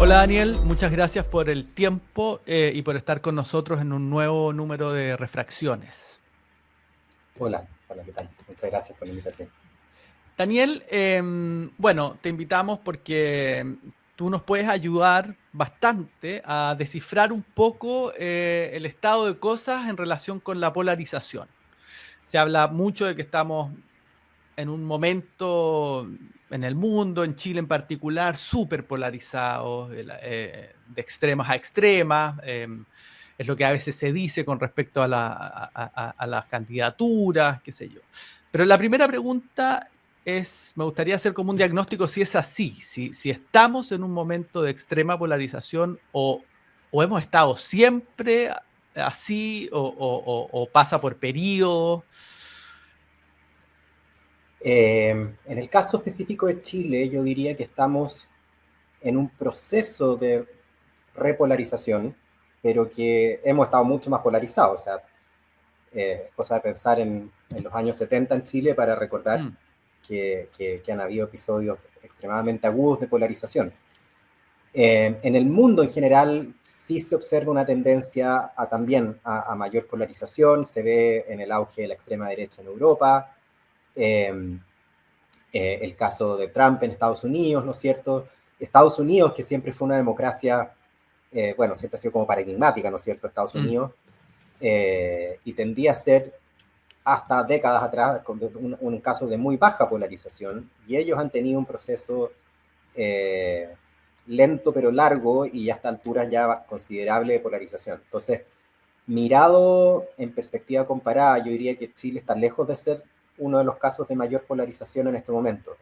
Hola Daniel, muchas gracias por el tiempo y por estar con nosotros en un nuevo número de Refracciones. Hola, hola, ¿qué tal? Muchas gracias por la invitación. Daniel, bueno, te invitamos porque tú nos puedes ayudar bastante a descifrar un poco el estado de cosas en relación con la polarización. Se habla mucho de que estamos en un momento en el mundo, en Chile en particular, súper polarizados, de extremas a extremas. Es lo que a veces se dice con respecto a, a las candidaturas, qué sé yo. Pero la primera pregunta es, me gustaría hacer como un diagnóstico si es así, si estamos en un momento de extrema polarización o hemos estado siempre así o pasa por periodos. En el caso específico de Chile, yo diría que estamos en un proceso de repolarización, pero que hemos estado mucho más polarizados. O sea, es cosa de pensar en los años 70 en Chile para recordar Mm, que han habido episodios extremadamente agudos de polarización. En el mundo en general sí se observa una tendencia también a mayor polarización, se ve en el auge de la extrema derecha en Europa, eh, el caso de Trump en Estados Unidos, ¿no es cierto? Estados Unidos, que siempre fue una democracia, bueno, siempre ha sido como paradigmática, ¿no es cierto? Estados mm. Unidos, y tendía a ser hasta décadas atrás un caso de muy baja polarización, y ellos han tenido un proceso eh, lento pero largo y hasta alturas ya considerable de polarización. Entonces, mirado en perspectiva comparada, yo diría que Chile está lejos de ser uno de los casos de mayor polarización en este momento.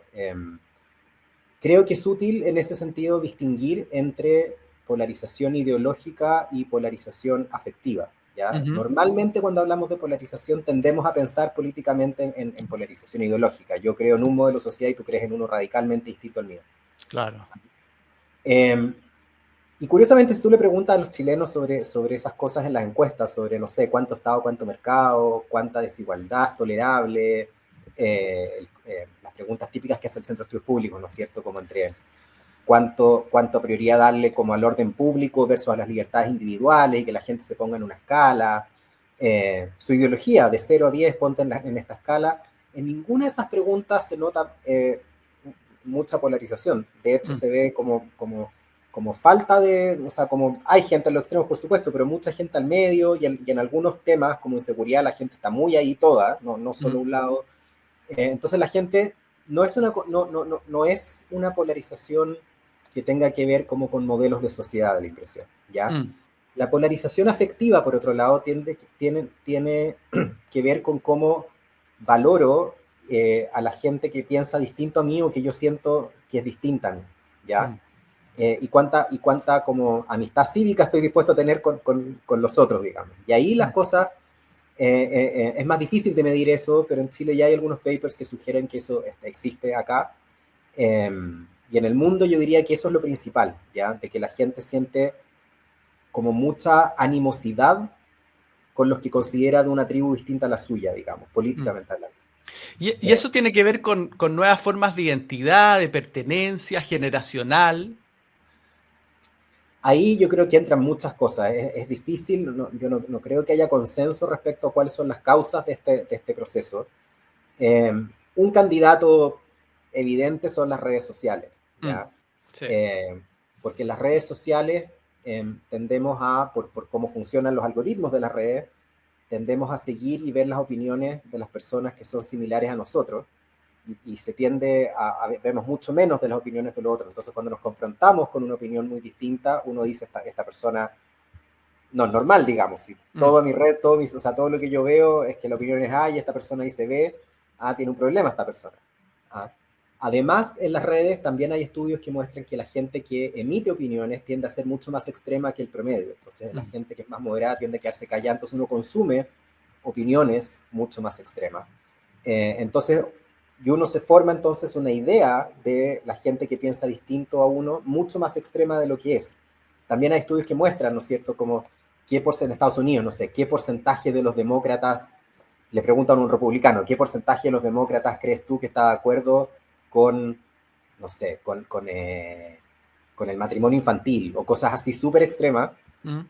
Creo que es útil en ese sentido distinguir entre polarización ideológica y polarización afectiva. ¿Ya? Ujú, Normalmente cuando hablamos de polarización tendemos a pensar políticamente en polarización ideológica. Yo creo en un modelo social y tú crees en uno radicalmente distinto al mío. claro. Eh, y curiosamente, si tú le preguntas a los chilenos sobre esas cosas en las encuestas, sobre, no sé, cuánto Estado, cuánto mercado, cuánta desigualdad es tolerable, las preguntas típicas que hace el Centro de Estudios Públicos, ¿no es cierto? Como entre cuánto prioridad darle como al orden público versus a las libertades individuales y que la gente se ponga en una escala. Su ideología de 0 a 10, ponte en esta escala. En ninguna de esas preguntas se nota mucha polarización. De hecho, Mm, se ve como falta de, o sea, como hay gente en los extremos, por supuesto, pero mucha gente al medio y en algunos temas, como inseguridad, la gente está muy ahí toda, no solo mm, un lado. Entonces la gente no es una polarización que tenga que ver como con modelos de sociedad, de la impresión, ¿ya? mm, La polarización afectiva, por otro lado, tiene que ver con cómo valoro a la gente que piensa distinto a mí o que yo siento que es distinta a mí, ¿ya? mm, Y cuánta como amistad cívica estoy dispuesto a tener con los otros, digamos. Y ahí las mm. cosas, es más difícil de medir eso, pero en Chile ya hay algunos papers que sugieren que eso existe acá. Eh, y en el mundo yo diría que eso es lo principal, ¿ya? De que la gente siente como mucha animosidad con los que considera de una tribu distinta a la suya, digamos, Mm. políticamente hablando. Y Eh, eso tiene que ver con nuevas formas de identidad, de pertenencia generacional. Ahí yo creo que entran muchas cosas. Es difícil, yo no creo que haya consenso respecto a cuáles son las causas de este proceso. Eh, un candidato evidente son las redes sociales, Mm, ¿ya? sí. Eh, Porque en las redes sociales tendemos a, por cómo funcionan los algoritmos de las redes, tendemos a seguir y ver las opiniones de las personas que son similares a nosotros y se tiende vemos mucho menos de las opiniones del otro. Entonces, cuando nos confrontamos con una opinión muy distinta, uno dice, esta persona no es normal, digamos. Si Mm, toda mi red, o sea, todo lo que yo veo es que la opinión es A y esta persona dice B, tiene un problema esta persona. Ah. Además, en las redes también hay estudios que muestran que la gente que emite opiniones tiende a ser mucho más extrema que el promedio. Entonces, la mm, gente que es más moderada tiende a quedarse callada, entonces uno consume opiniones mucho más extremas. Entonces, y uno se forma entonces una idea de la gente que piensa distinto a uno, mucho más extrema de lo que es. También hay estudios que muestran, ¿no es cierto?, como qué porcentaje, en Estados Unidos, no sé, qué porcentaje de los demócratas, le preguntan a un republicano, ¿qué porcentaje de los demócratas crees tú que está de acuerdo con, no sé, con el matrimonio infantil o cosas así súper extremas,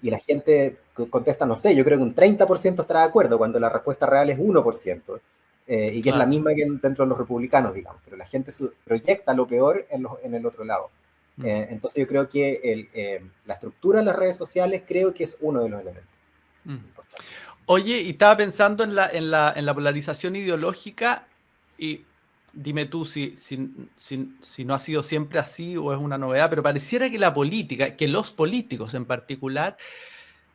y la gente contesta, no sé, yo creo que un 30% estará de acuerdo, cuando la respuesta real es 1%, y que es la misma que dentro de los republicanos, digamos, pero la gente proyecta lo peor en el otro lado. Entonces yo creo que la estructura de las redes sociales creo que es uno de los elementos importantes. Oye, y estaba pensando en la polarización ideológica y dime tú si no ha sido siempre así o es una novedad, pero pareciera que la política, que los políticos en particular,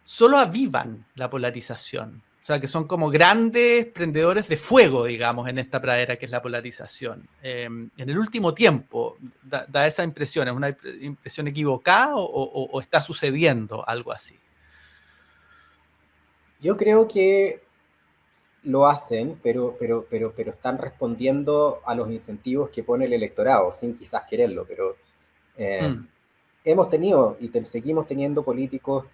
solo avivan la polarización. O sea, que son como grandes prendedores de fuego, digamos, en esta pradera que es la polarización. En el último tiempo da esa impresión. ¿Es una impresión equivocada o está sucediendo algo así? Yo creo que lo hacen, pero están respondiendo a los incentivos que pone el electorado, sin quizás quererlo, pero hemos tenido y seguimos teniendo políticos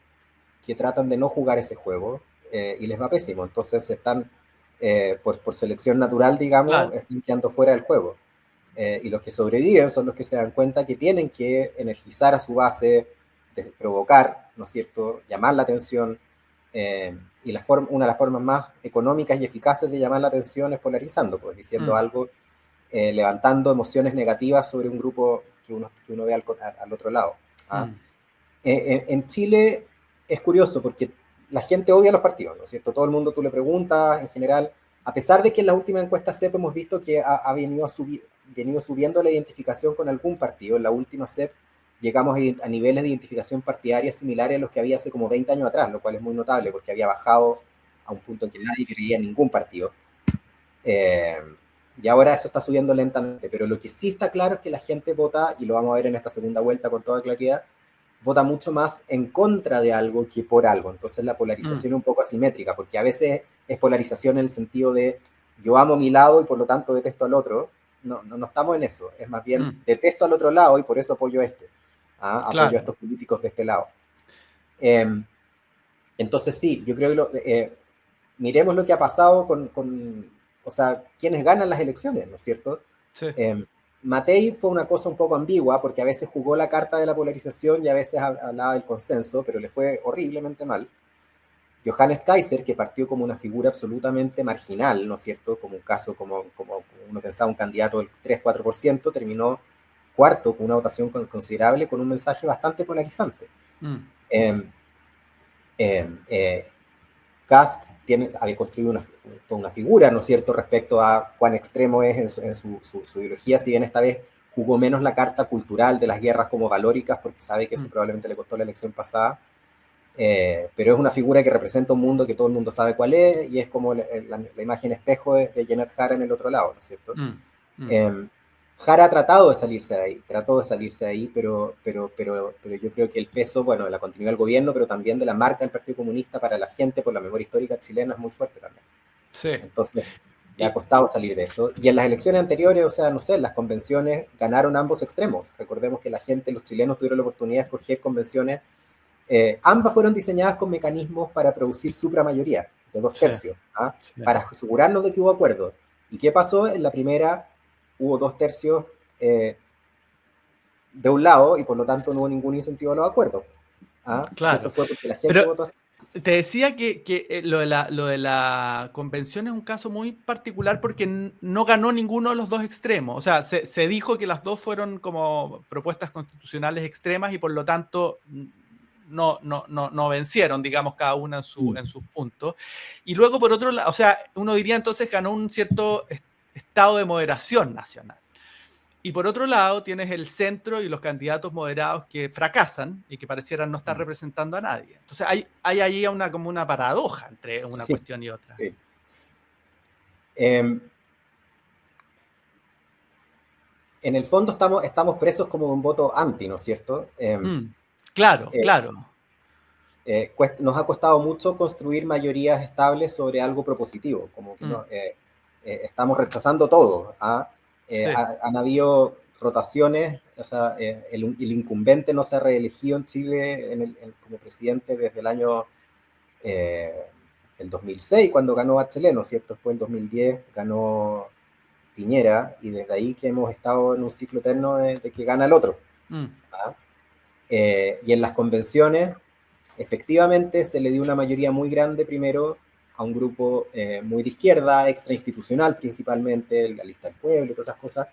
que tratan de no jugar ese juego, y les va pésimo. Entonces están, por selección natural, digamos, Claro. están quedando fuera del juego. Y los que sobreviven son los que se dan cuenta que tienen que energizar a su base, provocar, ¿no es cierto?, llamar la atención. Y una de las formas más económicas y eficaces de llamar la atención es polarizando, pues diciendo algo, levantando emociones negativas sobre un grupo que uno ve al otro lado. En Chile es curioso porque la gente odia los partidos, ¿no es cierto? Todo el mundo, tú le preguntas en general, a pesar de que en las últimas encuestas CEP hemos visto que ha venido subiendo la identificación con algún partido. En la última CEP llegamos a niveles de identificación partidaria similares a los que había hace como 20 años atrás, lo cual es muy notable porque había bajado a un punto en que nadie creía en ningún partido. Y ahora eso está subiendo lentamente, pero lo que sí está claro es que la gente vota, y lo vamos a ver en esta segunda vuelta con toda claridad, vota mucho más en contra de algo que por algo. Entonces la polarización es un poco asimétrica, porque a veces es polarización en el sentido de yo amo mi lado y por lo tanto detesto al otro. No estamos en eso, es más bien detesto al otro lado y por eso apoyo a este. Apoyo a estos políticos de este lado. Entonces sí, yo creo que miremos lo que ha pasado o sea, quienes ganan las elecciones, ¿no es cierto? Sí. Matei fue una cosa un poco ambigua, porque a veces jugó la carta de la polarización y a veces hablaba del consenso, pero le fue horriblemente mal. Johannes Kaiser, que partió como una figura absolutamente marginal, ¿no es cierto? Como un caso, como uno pensaba, un candidato del 3-4%, terminó cuarto con una votación considerable, con un mensaje bastante polarizante. Kast había construido una figura, ¿no es cierto?, respecto a cuán extremo es en su ideología, si bien esta vez jugó menos la carta cultural de las guerras como valóricas, porque sabe que eso probablemente le costó la elección pasada, pero es una figura que representa un mundo que todo el mundo sabe cuál es, y es como la imagen espejo de Janet Jara en el otro lado, ¿no es cierto? Jara ha tratado de salirse de ahí, pero yo creo que el peso, bueno, de la continuidad del gobierno, pero también de la marca del Partido Comunista para la gente, por la memoria histórica chilena, es muy fuerte también. Sí. Entonces, le ha costado salir de eso. Y en las elecciones anteriores, o sea, no sé, en las convenciones ganaron ambos extremos. Recordemos que la gente, los chilenos, tuvieron la oportunidad de escoger convenciones. Ambas fueron diseñadas con mecanismos para producir supramayoría de 2/3, para asegurarnos de que hubo acuerdo. ¿Y qué pasó? En la primera hubo 2/3 de un lado y por lo tanto no hubo ningún incentivo a los acuerdos. Claro. Eso fue porque la gente votó así. Te decía que lo de la convención es un caso muy particular porque no ganó ninguno de los dos extremos. O sea, se dijo que las dos fueron como propuestas constitucionales extremas y por lo tanto no vencieron, digamos, cada una en sus puntos. Y luego, por otro lado, o sea, uno diría entonces ganó un cierto estado de moderación nacional. Y por otro lado, tienes el centro y los candidatos moderados que fracasan y que parecieran no estar representando a nadie. Entonces, hay ahí como una paradoja entre una cuestión y otra. Sí. En el fondo estamos presos como de un voto anti, ¿no es cierto? Claro. Nos ha costado mucho construir mayorías estables sobre algo propositivo, como que estamos rechazando todo. Han habido rotaciones, o sea, el incumbente no se ha reelegido en Chile como presidente desde el año el 2006, cuando ganó Bachelet, ¿no es cierto? Después el 2010 ganó Piñera, y desde ahí que hemos estado en un ciclo eterno de que gana el otro. Y en las convenciones, efectivamente, se le dio una mayoría muy grande primero a un grupo muy de izquierda, extrainstitucional principalmente, la lista del pueblo y todas esas cosas,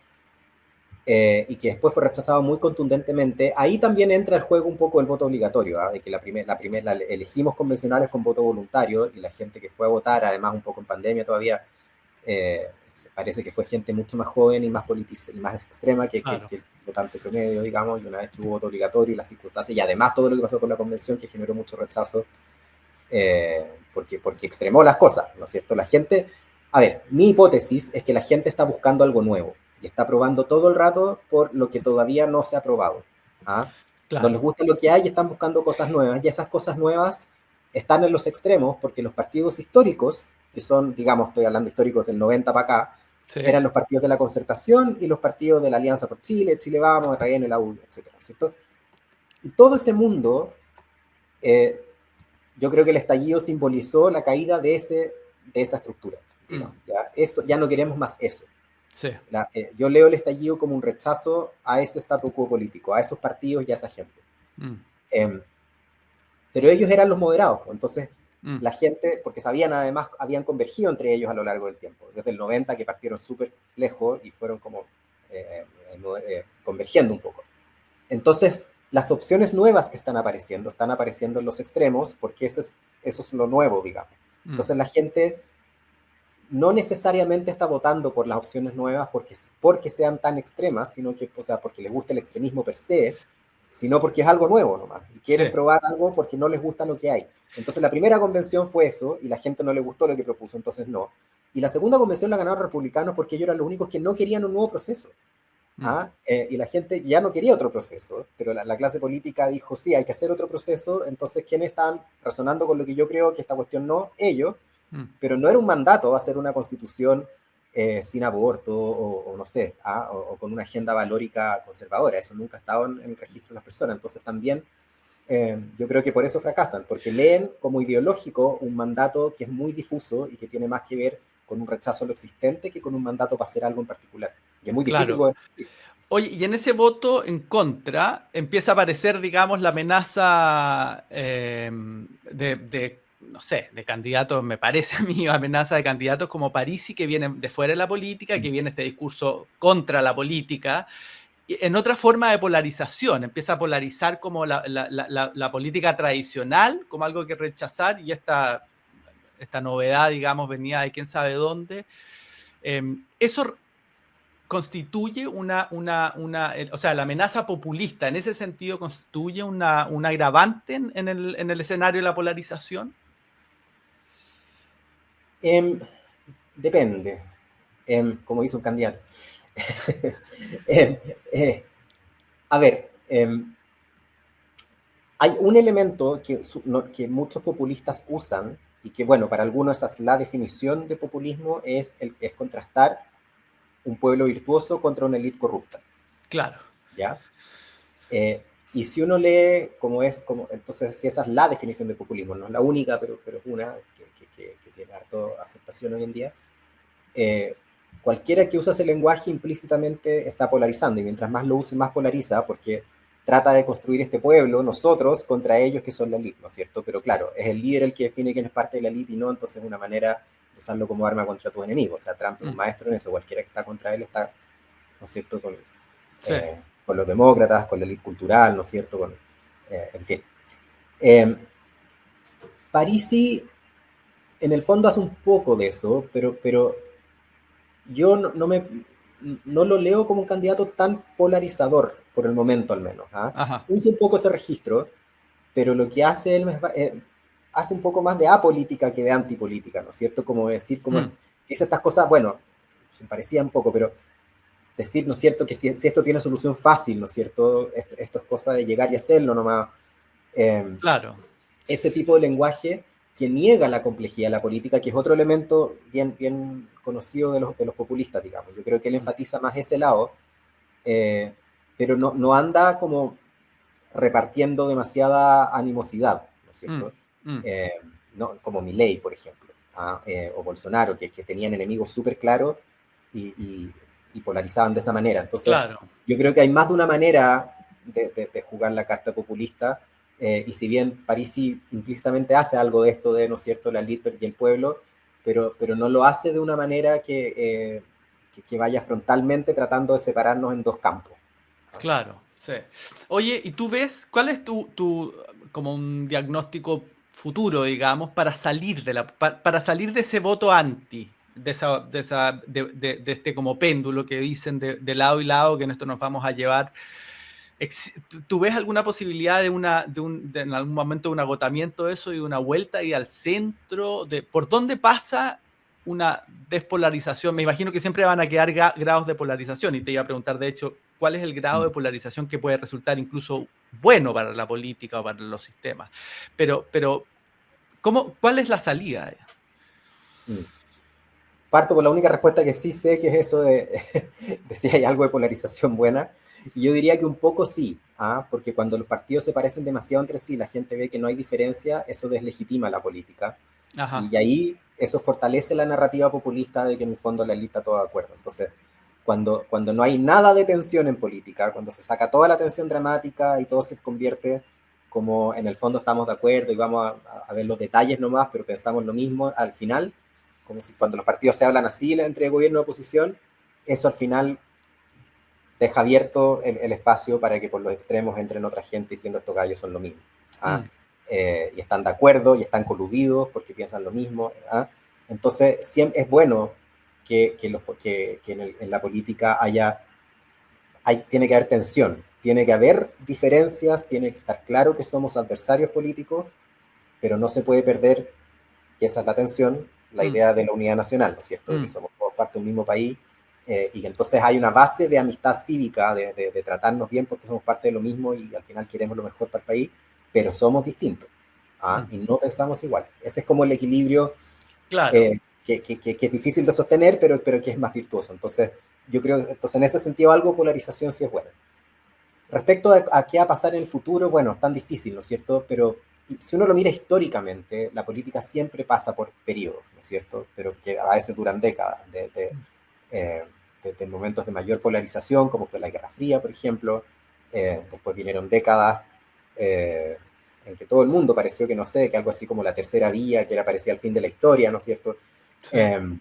y que después fue rechazado muy contundentemente. Ahí también entra el juego un poco el voto obligatorio, ¿eh? De que elegimos convencionales con voto voluntario, y la gente que fue a votar, además un poco en pandemia todavía, parece que fue gente mucho más joven y más y más extrema Claro. que el votante promedio, digamos, y una vez que hubo voto obligatorio y las circunstancias, y además todo lo que pasó con la convención, que generó mucho rechazo, porque extremó las cosas, ¿no es cierto? La gente, a ver, mi hipótesis es que la gente está buscando algo nuevo y está probando todo el rato por lo que todavía no se ha probado. ¿Ah? No les Claro. gusta lo que hay y están buscando cosas nuevas, y esas cosas nuevas están en los extremos, porque los partidos históricos, que son, digamos, estoy hablando históricos del 90 para acá, Sí. eran los partidos de la Concertación y los partidos de la Alianza por Chile, Chile Vamos, RN, la U, etcétera, ¿cierto? Y todo ese mundo, eh, yo creo que el estallido simbolizó la caída de esa estructura, digamos. ¿Ya? Eso, ya no queremos más eso. Sí. Yo leo el estallido como un rechazo a ese statu quo político, a esos partidos y a esa gente. Mm, Pero ellos eran los moderados, pues. Entonces mm, la gente, porque sabían además, habían convergido entre ellos a lo largo del tiempo, desde el 90 que partieron súper lejos y fueron como convergiendo un poco. Entonces, las opciones nuevas que están apareciendo en los extremos, porque eso es lo nuevo, digamos. mm. Entonces la gente no necesariamente está votando por las opciones nuevas porque sean tan extremas, sino que, o sea, porque les gusta el extremismo per se, sino porque es algo nuevo nomás, y quieren Sí. probar algo porque no les gusta lo que hay. Entonces la primera convención fue eso, y la gente no le gustó lo que propuso, entonces no. Y la segunda convención la ganaron los republicanos porque ellos eran los únicos que no querían un nuevo proceso. Mm, Y la gente ya no quería otro proceso, pero la clase política dijo, sí, hay que hacer otro proceso. Entonces, ¿quiénes están razonando con lo que yo creo que esta cuestión no? Ellos. mm. Pero no era un mandato hacer una constitución sin aborto o no sé, o con una agenda valórica conservadora. Eso nunca ha estado en el registro de las personas. Entonces también yo creo que por eso fracasan, porque leen como ideológico un mandato que es muy difuso y que tiene más que ver con un rechazo a lo existente que con un mandato para hacer algo en particular. Y es muy difícil Claro. poder decir. Oye, y en ese voto en contra empieza a aparecer, digamos, la amenaza no sé, de candidatos, me parece a mí, amenaza de candidatos como Parisi, que vienen de fuera de la política, que viene este discurso contra la política, y en otra forma de polarización, empieza a polarizar como la política tradicional, como algo que rechazar, y esta novedad, digamos, venía de quién sabe dónde. Eso constituye o sea, la amenaza populista en ese sentido constituye una agravante en el escenario de la polarización. Em, Depende, como dice un candidato. Em, eh, a ver, hay un elemento que muchos populistas usan y que, bueno, para algunos esa es la definición de populismo, es contrastar un pueblo virtuoso contra una élite corrupta, Claro. ¿ya? Y si uno lee entonces, si esa es la definición de populismo, no es la única, pero es una que tiene harta aceptación hoy en día, eh, cualquiera que usa ese lenguaje implícitamente está polarizando, y mientras más lo use, más polariza, porque trata de construir este pueblo, nosotros, contra ellos que son la élite, ¿no es cierto? Pero claro, es el líder el que define quién es parte de la élite y no, entonces es una manera de usarlo como arma contra tus enemigos. O sea, Trump es un Mm, maestro en eso, cualquiera que está contra él está, ¿no es cierto?, sí. con los demócratas, con la élite cultural, ¿no es cierto?, en fin. Eh, Parisi, en el fondo, hace un poco de eso, pero yo no lo leo como un candidato tan polarizador, por el momento al menos. Ajá. Usa un poco ese registro, pero lo que hace él hace un poco más de apolítica que de antipolítica, ¿no es cierto? Como decir, Mm, dice estas cosas, bueno, se parecía un poco, pero decir, ¿no es cierto?, que si esto tiene solución fácil, ¿no es cierto? Esto es cosa de llegar y hacerlo nomás. Eh, claro. Ese tipo de lenguaje que niega la complejidad de la política, que es otro elemento bien conocido de los populistas, digamos. Yo creo que él Mm, enfatiza más ese lado, eh, pero no anda como repartiendo demasiada animosidad, ¿no es mm, cierto? mm, Eh, no, como Milei, por ejemplo, o Bolsonaro, que tenían enemigos súper claros y, y polarizaban de esa manera. Entonces, claro. yo creo que hay más de una manera de jugar la carta populista, y si bien Parisi implícitamente hace algo de esto de, ¿no es cierto?, la élite y el pueblo, pero no lo hace de una manera que vaya frontalmente tratando de separarnos en dos campos. Claro, sí. Oye, ¿y tú ves cuál es como un diagnóstico futuro, digamos, para salir para salir de ese voto anti, de este como péndulo que dicen de lado y lado, que en esto nos vamos a llevar? ¿Tú ves alguna posibilidad de en algún momento de un agotamiento de eso y una vuelta y al centro? ¿Por dónde pasa una despolarización? Me imagino que siempre van a quedar grados de polarización, y te iba a preguntar, de hecho, ¿cuál es el grado de polarización que puede resultar incluso bueno para la política o para los sistemas? Pero ¿cuál es la salida? Mm. Parto por la única respuesta que sí sé, que es eso de si hay algo de polarización buena. Y yo diría que un poco sí, porque cuando los partidos se parecen demasiado entre sí, la gente ve que no hay diferencia, eso deslegitima la política. Ajá. Y ahí eso fortalece la narrativa populista de que en el fondo la élite está todo de acuerdo. Entonces, cuando no hay nada de tensión en política, cuando se saca toda la tensión dramática y todo se convierte como en el fondo estamos de acuerdo y vamos a ver los detalles nomás, pero pensamos lo mismo al final, como si cuando los partidos se hablan así entre gobierno y oposición, eso al final deja abierto el espacio para que por los extremos entren otra gente diciendo estos gallos son lo mismo. Mm. Y están de acuerdo y están coludidos porque piensan lo mismo. Entonces, siempre es bueno que en la política tiene que haber tensión, tiene que haber diferencias, tiene que estar claro que somos adversarios políticos, pero no se puede perder, que esa es la tensión, la Mm. idea de la unidad nacional, ¿no es cierto? De que Mm. somos todos parte de un mismo país, y que entonces hay una base de amistad cívica, de tratarnos bien porque somos parte de lo mismo y al final queremos lo mejor para el país, pero somos distintos, Mm. y no pensamos igual. Ese es como el equilibrio, Claro. que es difícil de sostener, pero que es más virtuoso. Entonces, yo creo, entonces en ese sentido algo de polarización sí es buena. Respecto a qué va a pasar en el futuro, bueno, es tan difícil, ¿no es cierto? Pero si uno lo mira históricamente, la política siempre pasa por periodos, ¿no es cierto? Pero que a veces duran décadas, de momentos de mayor polarización, como fue la Guerra Fría, por ejemplo. Después vinieron décadas en que todo el mundo pareció que, no sé, que algo así como la tercera vía, que era parecía el fin de la historia, ¿no es cierto? Sí. Eh,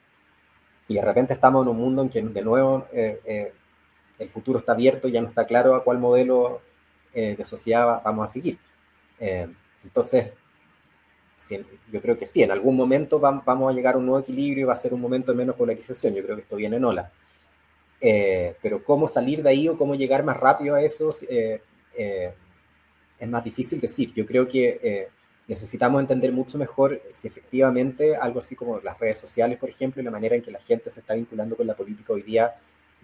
y de repente estamos en un mundo en que de nuevo el futuro está abierto, ya no está claro a cuál modelo de sociedad vamos a seguir. Eh, entonces, yo creo que sí, en algún momento vamos a llegar a un nuevo equilibrio y va a ser un momento de menos polarización. Yo creo que esto viene en ola. Pero cómo salir de ahí o cómo llegar más rápido a eso es más difícil decir. Yo creo que necesitamos entender mucho mejor si efectivamente algo así como las redes sociales, por ejemplo, y la manera en que la gente se está vinculando con la política hoy día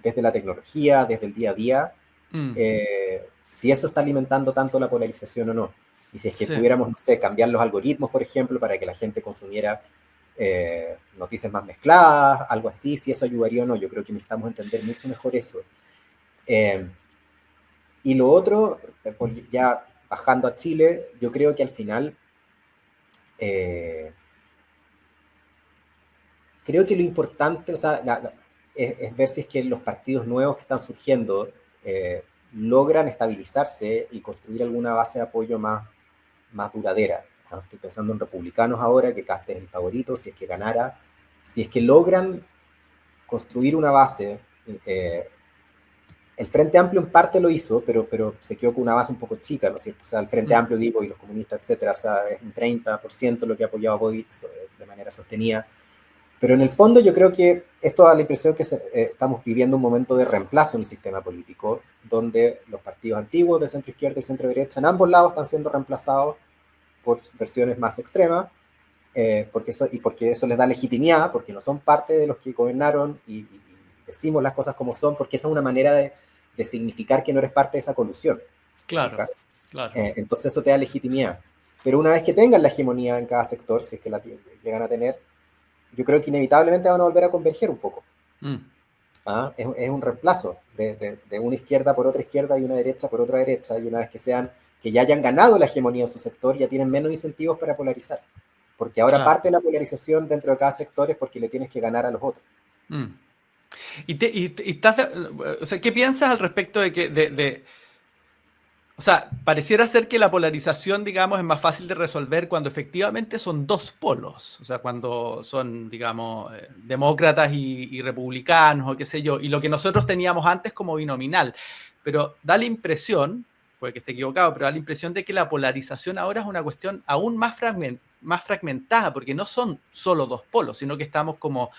desde la tecnología, desde el día a día, Mm. si eso está alimentando tanto la polarización o no. Y si es que Sí. pudiéramos, no sé, cambiar los algoritmos, por ejemplo, para que la gente consumiera noticias más mezcladas, algo así, si eso ayudaría o no. Yo creo que necesitamos entender mucho mejor eso. Y lo otro, ya bajando a Chile, yo creo que al final, creo que lo importante, o sea, es ver si es que los partidos nuevos que están surgiendo logran estabilizarse y construir alguna base de apoyo más duradera. Estoy pensando en republicanos ahora, que Kast es el favorito, si es que ganara, si es que logran construir una base. El Frente Amplio en parte lo hizo, pero se quedó con una base un poco chica, ¿no es cierto? O sea, el Frente Mm. Amplio, digo, y los comunistas, etcétera, o sea, es un 30% lo que ha apoyado a Boric de manera sostenida. Pero en el fondo yo creo que esto da la impresión que estamos viviendo un momento de reemplazo en el sistema político, donde los partidos antiguos de centro izquierda y centro derecha en ambos lados están siendo reemplazados por versiones más extremas, porque eso les da legitimidad, porque no son parte de los que gobernaron y decimos las cosas como son, porque esa es una manera de significar que no eres parte de esa colusión. Claro, claro. Entonces eso te da legitimidad. Pero una vez que tengan la hegemonía en cada sector, si es que la llegan a tener, yo creo que inevitablemente van a volver a converger un poco. Mm. Es un reemplazo de una izquierda por otra izquierda y una derecha por otra derecha, y una vez que ya hayan ganado la hegemonía en su sector, ya tienen menos incentivos para polarizar. Porque ahora Claro. parte de la polarización dentro de cada sector es porque le tienes que ganar a los otros. Mm. O sea, ¿qué piensas al respecto de que O sea, pareciera ser que la polarización, digamos, es más fácil de resolver cuando efectivamente son dos polos. O sea, cuando son, digamos, demócratas y republicanos o qué sé yo. Y lo que nosotros teníamos antes como binominal. Pero da la impresión, puede que esté equivocado, pero da la impresión de que la polarización ahora es una cuestión aún más fragmentada, porque no son solo dos polos, sino que estamos como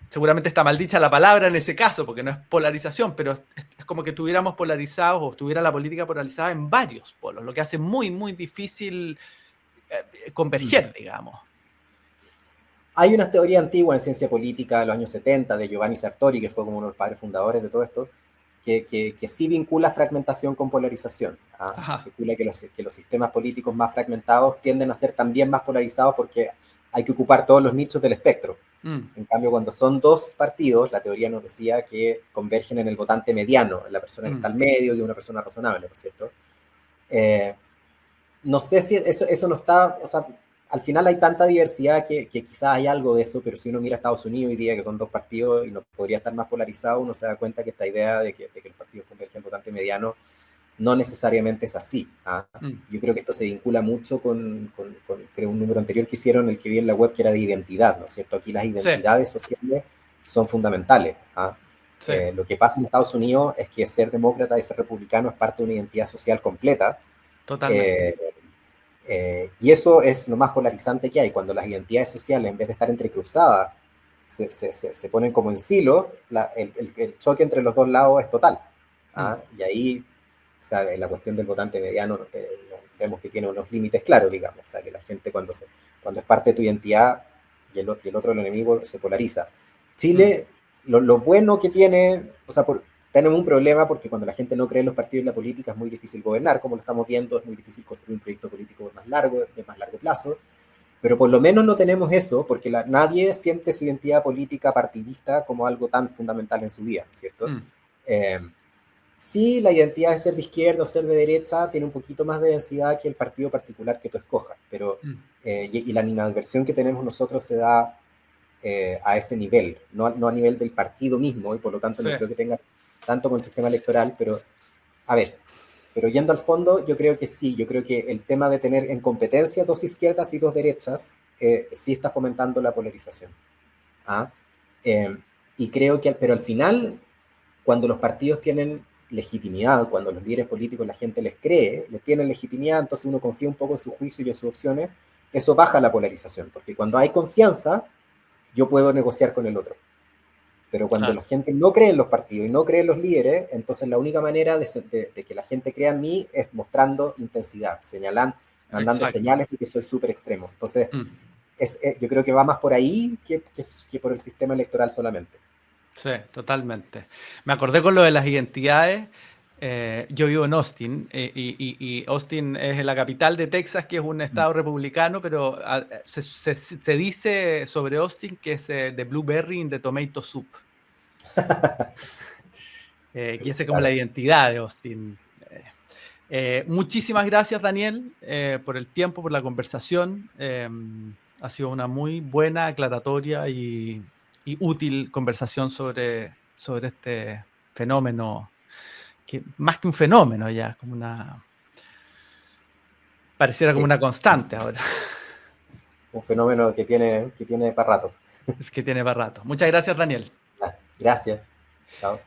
seguramente está mal dicha la palabra en ese caso, porque no es polarización, pero es como que estuviéramos polarizados o estuviera la política polarizada en varios polos, lo que hace muy, muy difícil converger, digamos. Hay una teoría antigua en ciencia política de los años 70 de Giovanni Sartori, que fue como uno de los padres fundadores de todo esto, que sí vincula fragmentación con polarización. ¿Ah? Ajá. Vincula que los sistemas políticos más fragmentados tienden a ser también más polarizados porque hay que ocupar todos los nichos del espectro. En cambio, cuando son dos partidos, la teoría nos decía que convergen en el votante mediano, en la persona que está al medio y una persona razonable, ¿no es cierto? No sé si eso no está, o sea, al final hay tanta diversidad que quizás hay algo de eso, pero si uno mira a Estados Unidos hoy día, que son dos partidos y no podría estar más polarizado, uno se da cuenta que esta idea de que los partidos convergen en votante mediano no necesariamente es así. ¿Ah? Yo creo que esto se vincula mucho con creo, un número anterior que hicieron, el que vi en la web, que era de identidad, ¿no es cierto? Aquí las identidades sociales son fundamentales. ¿Ah? Sí. Lo que pasa en Estados Unidos es que ser demócrata y ser republicano es parte de una identidad social completa. Totalmente. Y eso es lo más polarizante que hay, cuando las identidades sociales, en vez de estar entrecruzadas, se ponen como en silo, el choque entre los dos lados es total. ¿Ah? Y ahí, o sea, en la cuestión del votante mediano, vemos que tiene unos límites claros, digamos. O sea, que la gente cuando es parte de tu identidad y el otro el enemigo, se polariza. Chile, lo bueno que tiene, o sea, tenemos un problema porque cuando la gente no cree en los partidos y la política es muy difícil gobernar, como lo estamos viendo, es muy difícil construir un proyecto político de más largo plazo, pero por lo menos no tenemos eso, porque nadie siente su identidad política partidista como algo tan fundamental en su vida, ¿cierto? Sí, la identidad de ser de izquierda o ser de derecha tiene un poquito más de densidad que el partido particular que tú escojas, pero y la animadversión que tenemos nosotros se da a ese nivel, no a nivel del partido mismo, y por lo tanto no creo que tenga tanto con el sistema electoral, pero a ver, pero yendo al fondo, yo creo que sí, yo creo que el tema de tener en competencia dos izquierdas y dos derechas sí está fomentando la polarización. ¿Ah? Y creo que, pero al final, cuando los partidos tienen legitimidad, cuando los líderes políticos la gente les cree, les tienen legitimidad, entonces uno confía un poco en su juicio y en sus opciones, eso baja la polarización, porque cuando hay confianza, yo puedo negociar con el otro. Pero cuando la gente no cree en los partidos y no cree en los líderes, entonces la única manera de que la gente crea en mí es mostrando intensidad, mandando señales de que soy súper extremo. Entonces, yo creo que va más por ahí que por el sistema electoral solamente. Sí, totalmente. Me acordé con lo de las identidades. Yo vivo en Austin y Austin es la capital de Texas, que es un estado republicano, pero se dice sobre Austin que es the blueberry in the tomato soup. Que esa es como la identidad de Austin. Muchísimas gracias, Daniel, por el tiempo, por la conversación. Ha sido una muy buena, aclaratoria y útil conversación sobre este fenómeno, que más que un fenómeno ya, como pareciera como una constante ahora. Un fenómeno que tiene para rato. Que tiene para rato. Muchas gracias, Daniel. Gracias. Chao.